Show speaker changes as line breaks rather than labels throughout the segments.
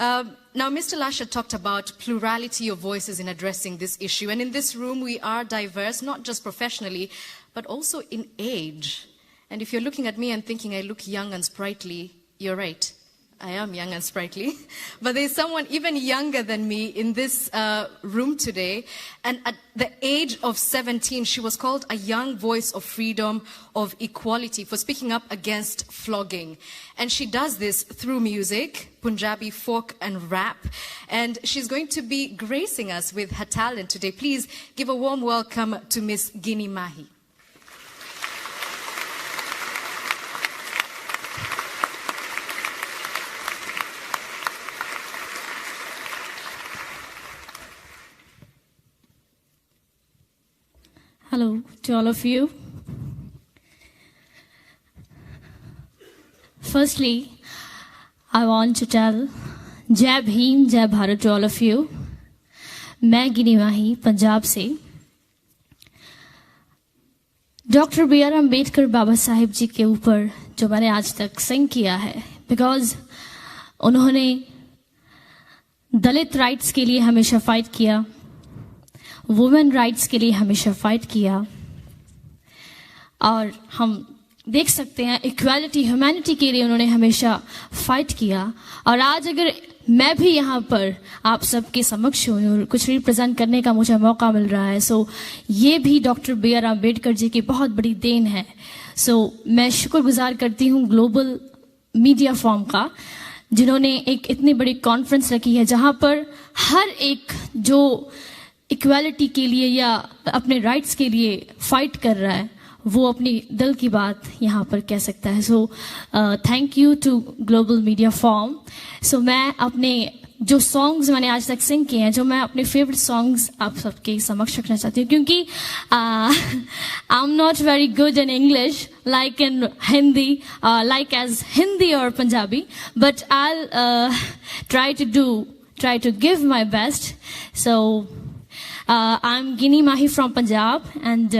Now, Mr. Lasher talked about plurality of voices in addressing this issue. And in this room, we are diverse, not just professionally, but also in age. And if you're looking at me and thinking I look young and sprightly, you're right. I am young and sprightly. But there's someone even younger than me in this room today. And at the age of 17, she was called a young voice of freedom, of equality, for speaking up against flogging. And she does this through music, Punjabi, folk and rap. And she's going to be gracing us with her talent today. Please give a warm welcome to Miss Ginny Mahi.
Hello to all of you. Firstly, I want to tell Jai Bhim, Jai Bharat to all of you. मैं गिनी माही पंजाब से doctor B R Ambedkar बाबा साहिब जी के ऊपर जो मैंने आज तक सिंग किया है, बिकॉज उन्होंने दलित राइट्स के लिए हमेशा फाइट किया, वुमेन राइट्स के लिए हमेशा फाइट किया, और हम देख सकते हैं इक्वालिटी, ह्यूमैनिटी के लिए उन्होंने हमेशा फाइट किया। और आज अगर मैं भी यहाँ पर आप सबके समक्ष हूँ और कुछ रिप्रेजेंट करने का मुझे मौका मिल रहा है, सो ये भी doctor B R Ambedkar ji की बहुत बड़ी देन है। सो मैं शुक्रगुजार करती हूँ ग्लोबल मीडिया फॉर्म का, जिन्होंने एक इतनी बड़ी कॉन्फ्रेंस रखी है जहाँ पर हर एक जो इक्वालिटी के लिए या अपने राइट्स के लिए फाइट कर रहा है वो अपनी दिल की बात यहाँ पर कह सकता है। So thank you to global media form. So मैं अपने जो सॉन्ग्स मैंने आज तक सिंग किए हैं, जो मैं अपने फेवरेट सॉन्ग्स आप सबके समक्ष रखना चाहती हूँ, क्योंकि I am not very good in English like in Hindi, like as Hindi और Punjabi, but I try to give my best. So I'm Ginny Mahi from Punjab, and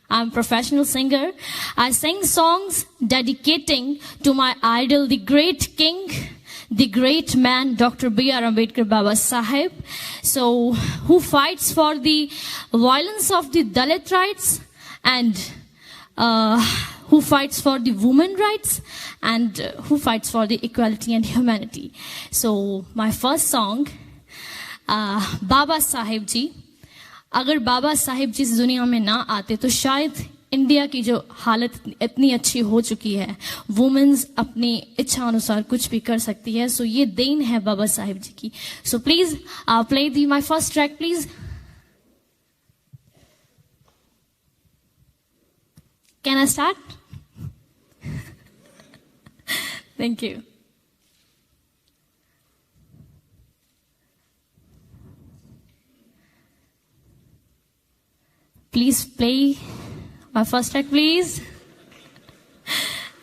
I'm a professional singer. I sing songs dedicating to my idol, the great king, the great man, Dr. B.R. Ambedkar Baba Sahib. So, who fights for the violence of the Dalit rights, and who fights for the women rights, and who fights for the equality and humanity. So, my first song, Baba Sahib Ji. अगर बाबा साहिब जी इस दुनिया में ना आते तो शायद India की जो हालत इतनी अच्छी हो चुकी है, वुमेन्स अपनी इच्छा अनुसार कुछ भी कर सकती है। सो ये देन है बाबा साहिब जी की। सो please play the my first track please. Can I start? Thank you. Please play my first track, please.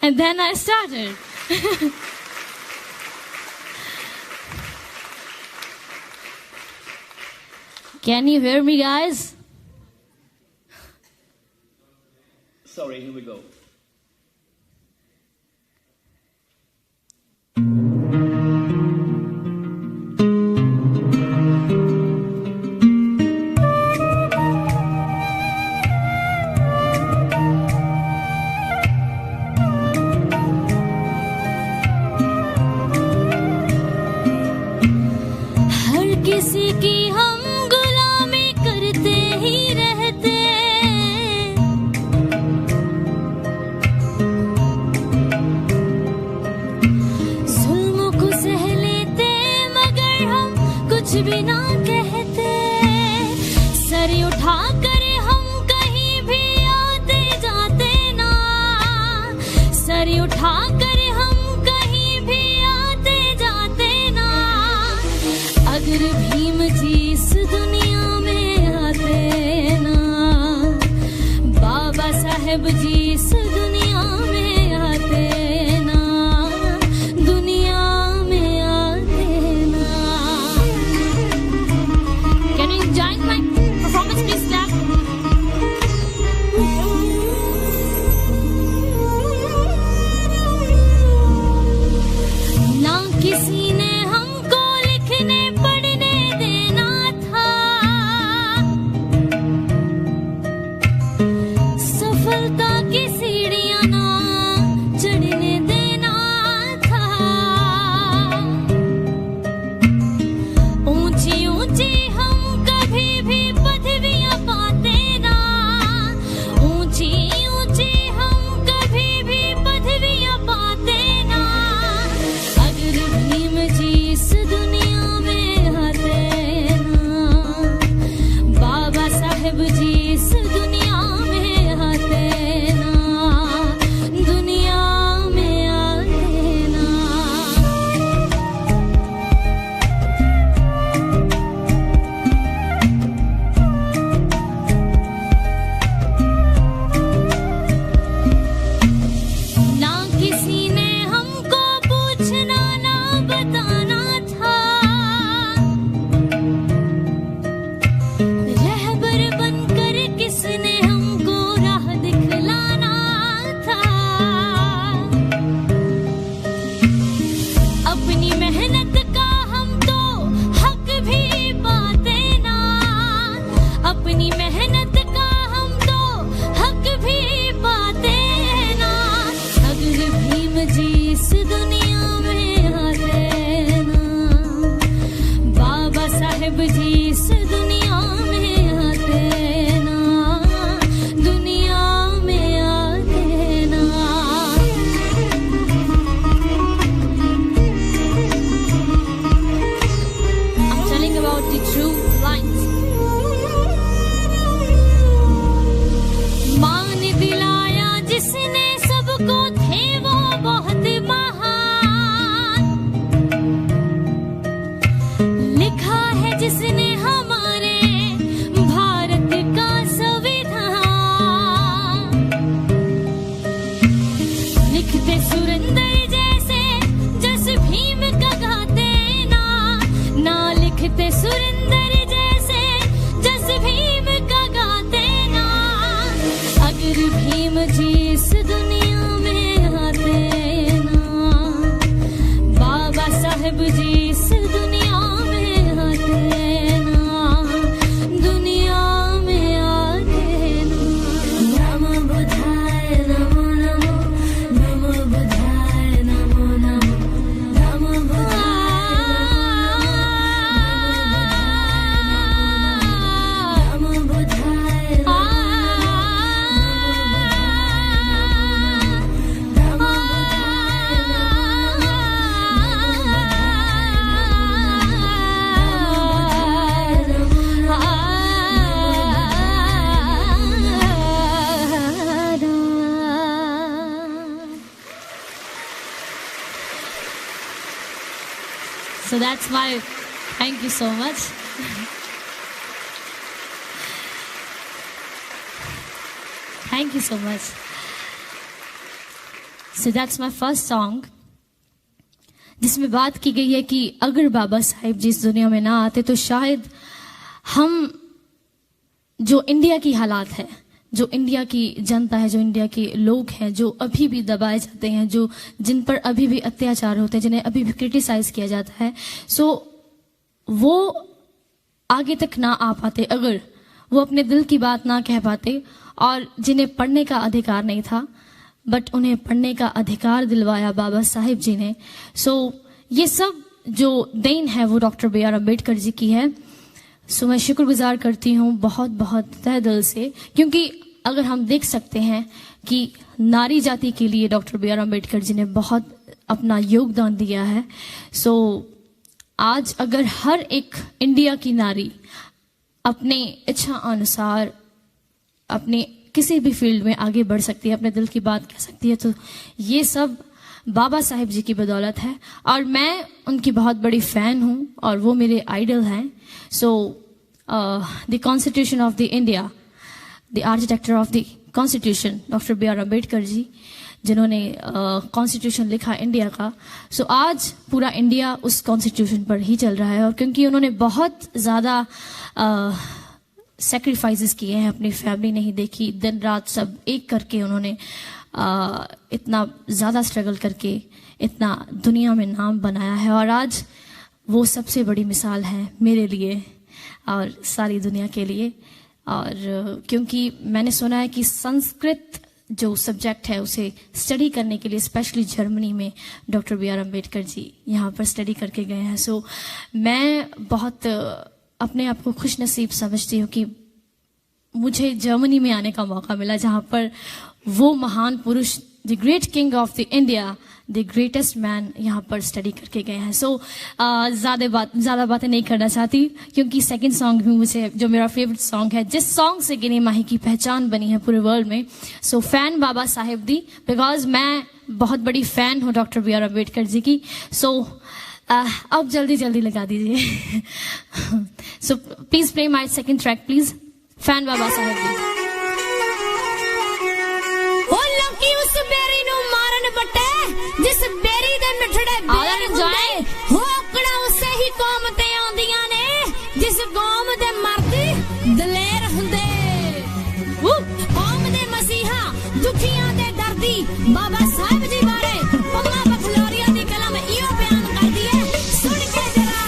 And then I started. Can you hear me, guys?
Sorry, here we go.
किसी की हम गुलामी करते ही रहते, जुल्म को सह लेते मगर हम कुछ भी ना कहते, सर उठा कर हम कहीं भी आते जाते ना, सर उठा कर हम कहीं भी आते जाते ना। अगर भीम जी इस दुनिया में आते ना, बाबा साहेब जी इस दुनिया में आते ना, दुनिया में आते ना। Can you enjoy my performance, please clap? ना किसी ने हमको साहिब जी इस दुनिया में आते ना, दुनिया में आते ना। ना किसी ने हमको पूछना ना बताना था, रहबर बनकर किसने हमको राह दिखलाना था। अपनी मेहनत का हम तो हक भी पाते ना, अपनी मेहनत का हम तो हक भी पाते ना। अगर भीम जी इस दुनिया में आते ना, बाबा साहेब जी इस दुनिया में आते ना, दुनिया में आते ना। I'm telling about the true lines. माँ ने दिलाया जिसने सबको थे वो बहुत महान, लिखा है जिसने हमारे भारत का संविधान। लिखते सुरेंद्र जैसे जस भीम का गाते ना, ना लिखते सुरेंद्र जैसे जस भीम का गाते ना। अगर भीम जी इस दुनिया में आते ना, बाबा साहेब जी इस दुनिया में आते ना, दुनिया में आते ना। नमो बुद्धाय नमो नमो, नमो बुद्धाय नमो नमो, नमो बुद्धाय नमो बुद्धाय So that's why, thank you so much. Thank you so much. So that's my first song, जिसमें बात की गई है कि अगर बाबा साहिब जी इस दुनिया में ना आते तो शायद हम जो इंडिया की हालात है, जो इंडिया की जनता है, जो इंडिया के लोग हैं, जो अभी भी दबाए जाते हैं, जो जिन पर अभी भी अत्याचार होते हैं, जिन्हें अभी भी क्रिटिसाइज किया जाता है, सो वो आगे तक ना आ पाते, अगर वो अपने दिल की बात ना कह पाते, और जिन्हें पढ़ने का अधिकार नहीं था बट उन्हें पढ़ने का अधिकार दिलवाया बाबा साहिब जी ने। सो ये सब जो देन है वो doctor B R Ambedkar ji की है। सो मैं शुक्रगुजार करती हूँ बहुत बहुत तहे दिल से, क्योंकि अगर हम देख सकते हैं कि नारी जाति के लिए डॉक्टर बी आर अम्बेडकर जी ने बहुत अपना योगदान दिया है। सो आज अगर हर एक इंडिया की नारी अपने इच्छा अनुसार अपने किसी भी फील्ड में आगे बढ़ सकती है, अपने दिल की बात कह सकती है, तो ये सब बाबा साहिब जी की बदौलत है। और मैं उनकी बहुत बड़ी फ़ैन हूँ और वो मेरे आइडल हैं। So the constitution of the India, the architector of the constitution doctor B R Ambedkar ji, जिन्होंने कॉन्स्टिट्यूशन लिखा इंडिया का। सो आज पूरा इंडिया उस कॉन्स्टिट्यूशन पर ही चल रहा है, और क्योंकि उन्होंने बहुत ज़्यादा सेक्रीफाइसेस किए हैं, अपनी फैमिली नहीं देखी, दिन रात सब एक करके उन्होंने इतना ज़्यादा स्ट्रगल करके इतना दुनिया में नाम बनाया है, और आज वो सबसे बड़ी मिसाल है मेरे लिए और सारी दुनिया के लिए। और क्योंकि मैंने सुना है कि संस्कृत जो सब्जेक्ट है उसे स्टडी करने के लिए स्पेशली जर्मनी में डॉक्टर बी आर अम्बेडकर जी यहाँ पर स्टडी करके गए हैं। सो मैं बहुत अपने आप को खुश नसीब समझती हूँ कि मुझे जर्मनी में आने का मौका मिला, जहाँ पर वो महान पुरुष the great king of the India, the greatest man यहाँ पर स्टडी करके गए हैं. सो ज़्यादा बातें नहीं करना चाहती, क्योंकि सेकंड सॉन्ग भी मुझे, जो मेरा फेवरेट सॉन्ग है, जिस सॉन्ग से गिनी माही की पहचान बनी है पूरे वर्ल्ड में, सो fan Baba Saheb the, because मैं बहुत बड़ी फैन हूँ doctor B R Ambedkar ji की. सो अब जल्दी लगा दीजिए. So please play my second track please, fan Baba Saheb दी.
जिस बेरी दे मिठड़े बेर जाए हो आकड़ा उसे ही कौम ते आंदियां ने, जिस कौम दे मर्द दलेर हुंदे, कौम दे मसीहा दुखियां दे दर्दी बाबा साहब जी बारे पगला बखलोरिया दी कलम इयो बयान कर दिए, सुन के जरा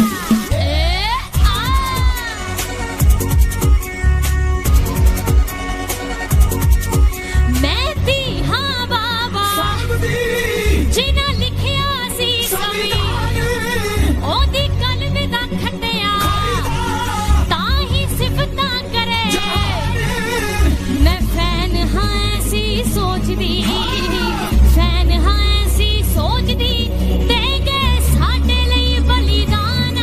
मैं दी हां बाबा जिना लिखिया सी कवि ओदी कलम दा खटिया ताही सिफता करे, मैं फैन हां ऐसी सोचदी, फैन हां ऐसी सोचदी, दे गए साडे लई बलिदान.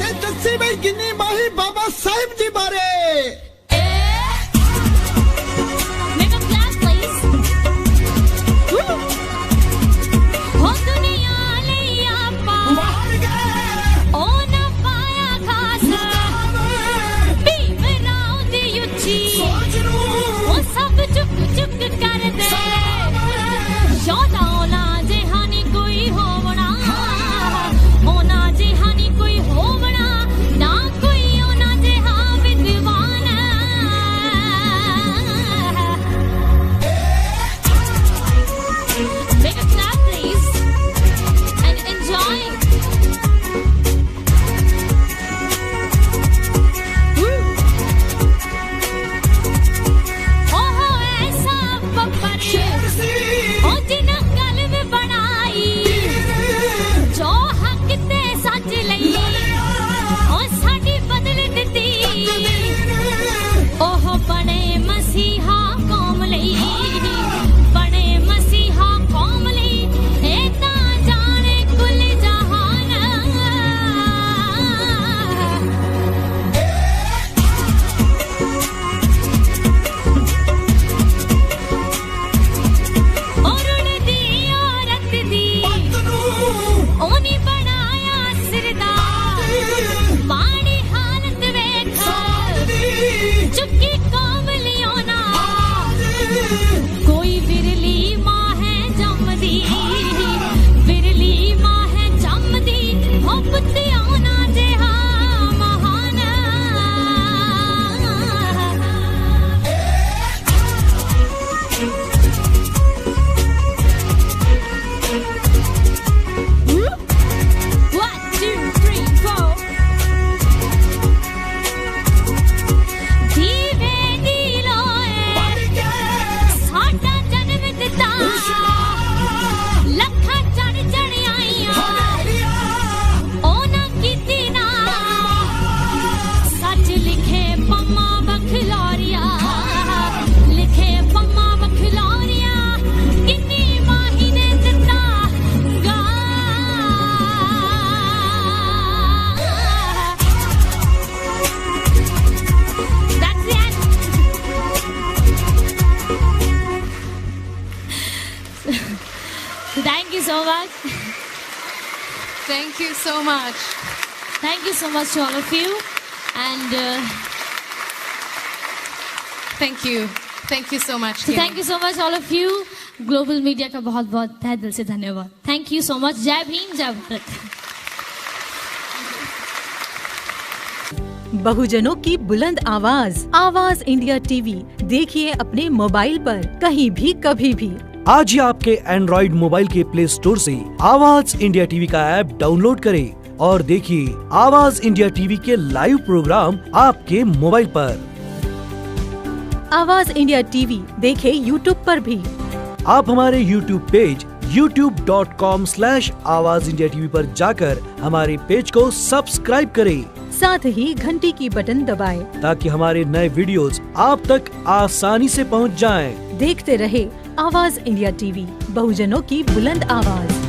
ते दस्सी बई गिनी माही बाबा साहिब जी बारे.
Thank you so much.
Thank you so much to all of you. And
thank you so much.
So thank you so much all of you. Global Media का बहुत बहुत तहे दिल से धन्यवाद. Thank you so much. जय भीम, जय भारत.
बहुजनों की बुलंद आवाज, आवाज इंडिया टीवी देखिए अपने मोबाइल पर कहीं भी कभी भी.
आज ही आपके एंड्रॉइड मोबाइल के प्ले स्टोर से आवाज इंडिया टीवी का ऐप डाउनलोड करें और देखिए आवाज इंडिया टीवी के लाइव प्रोग्राम आपके मोबाइल पर.
आवाज इंडिया टीवी देखें यूट्यूब पर भी.
आप हमारे यूट्यूब पेज youtube.com/आवाज इंडिया टीवी पर जाकर हमारे पेज को सब्सक्राइब करें
साथ ही घंटी की बटन दबाएं
ताकि हमारे नए वीडियोस आप तक आसानी से पहुंच जाएं।
देखते रहे आवाज इंडिया टीवी, बहुजनों की बुलंद आवाज।